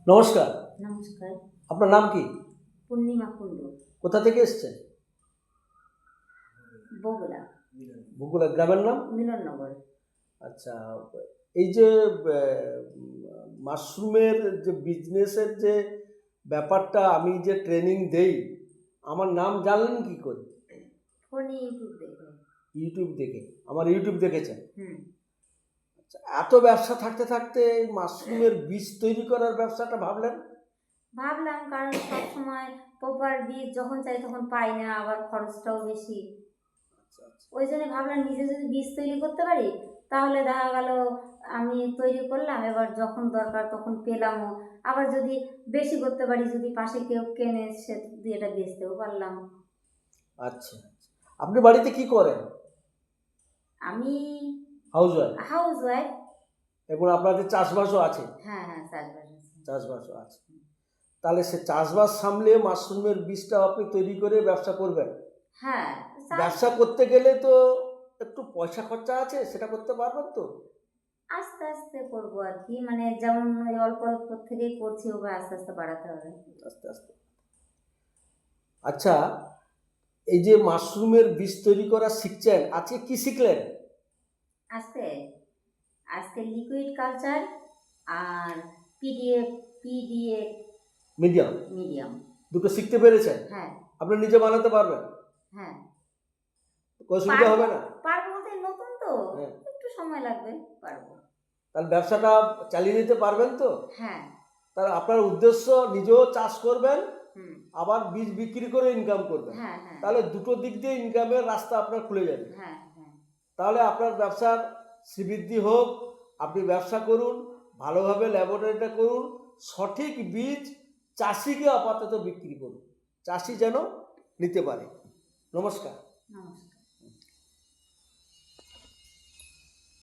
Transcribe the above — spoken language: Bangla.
নমস্কার। নমস্কার। আপনার নাম কি? পূর্ণিমা কুণ্ডু, কোথা থেকে এসছেন? বগুড়া, বগুড়া গ্রামের নাম? মিলননগর। আচ্ছা, এই যে মাশরুমের যে বিজনেসের যে ব্যাপারটা আমি যে ট্রেনিং দেই, আমার নাম জানলেন কি করে? ফোনে ইউটিউব দেখে। ইউটিউব দেখে। আমার ইউটিউব দেখেছেন? হুম। আচ্ছা, এত ব্যবসা থাকতে থাকতে এই মাশরুমের বীজ তৈরি করার ব্যবসাটা ভাবলেন? ভাবলাম কারণ সবসময় প্রপার বীজ যখন চাই তখন পাই না, আবার খরচটাও বেশি। আচ্ছা আচ্ছা। ওই জন্য ভাবলাম নিজে যদি বীজ তৈরি করতে পারি তাহলে দেখা গেল আমি তৈরি করলাম, এবার যখন দরকার তখন পেলামও। আবার যদি বেশি করতে পারি, যদি পাশে কেউ কেনে সে দিয়ে এটা বেচতেও পারলাম। আচ্ছা, আপনি বাড়িতে কি করেন? আমি হাউস ওয়াইফ? House wife. এবং আপনাদের চাষবাসও আছে? হ্যাঁ হ্যাঁ, চাষবাস আছে। চাষবাসও আছে। তাহলে সে চাষবাস সামলে মাশরুমের বীজটা আপনি তৈরি করে ব্যবসা করবেন। হ্যাঁ, ব্যবসা করতে গেলে তো একটু পয়সা খরচা আছে, সেটা করতে পারবেন তো? আস্তে আস্তে করবো আর কি, মানে যেমন ওই অল্প অল্প থেকেই করছি, ওভাবে আস্তে আস্তে বাড়াতে হবে। আস্তে আস্তে। আচ্ছা, এই যে মাশরুমের বীজ তৈরি করা শিখছেন, আজকে কি শিখলেন? আজকে আজকে লিকুইড কালচার আর পিডিএফ পিডিএফ মিডিয়াম মিডিয়াম। দুটো শিখতে পেরেছেন? হ্যাঁ আপনি নিজে বানাতে পারবেন? হ্যাঁ, অসুবিধা হবে না? পারবো বলতে নতুন তো, হ্যাঁ। একটু সময় লাগবে, পারবো। তাহলে ব্যবসাটা চালিয়ে নিতে পারবেন তো? হ্যাঁ। তাহলে আপনার উদ্দেশ্য নিজেও চাষ করবেন, হুম। আবার বীজ বিক্রি করে ইনকাম করবেন। হ্যাঁ হ্যাঁ। তাহলে দুটো দিক দিয়ে ইনকামের রাস্তা আপনার খুলে যাবে। হ্যাঁ হ্যাঁ। তাহলে আপনার ব্যবসার শ্রীবৃদ্ধি হোক, আপনি ব্যবসা করুন, ভালোভাবে ল্যাবরেটরিটা করুন, সঠিক বীজ চাষিকে আপাতত বিক্রি করুন, চাষি যেন নিতে পারে। নমস্কার।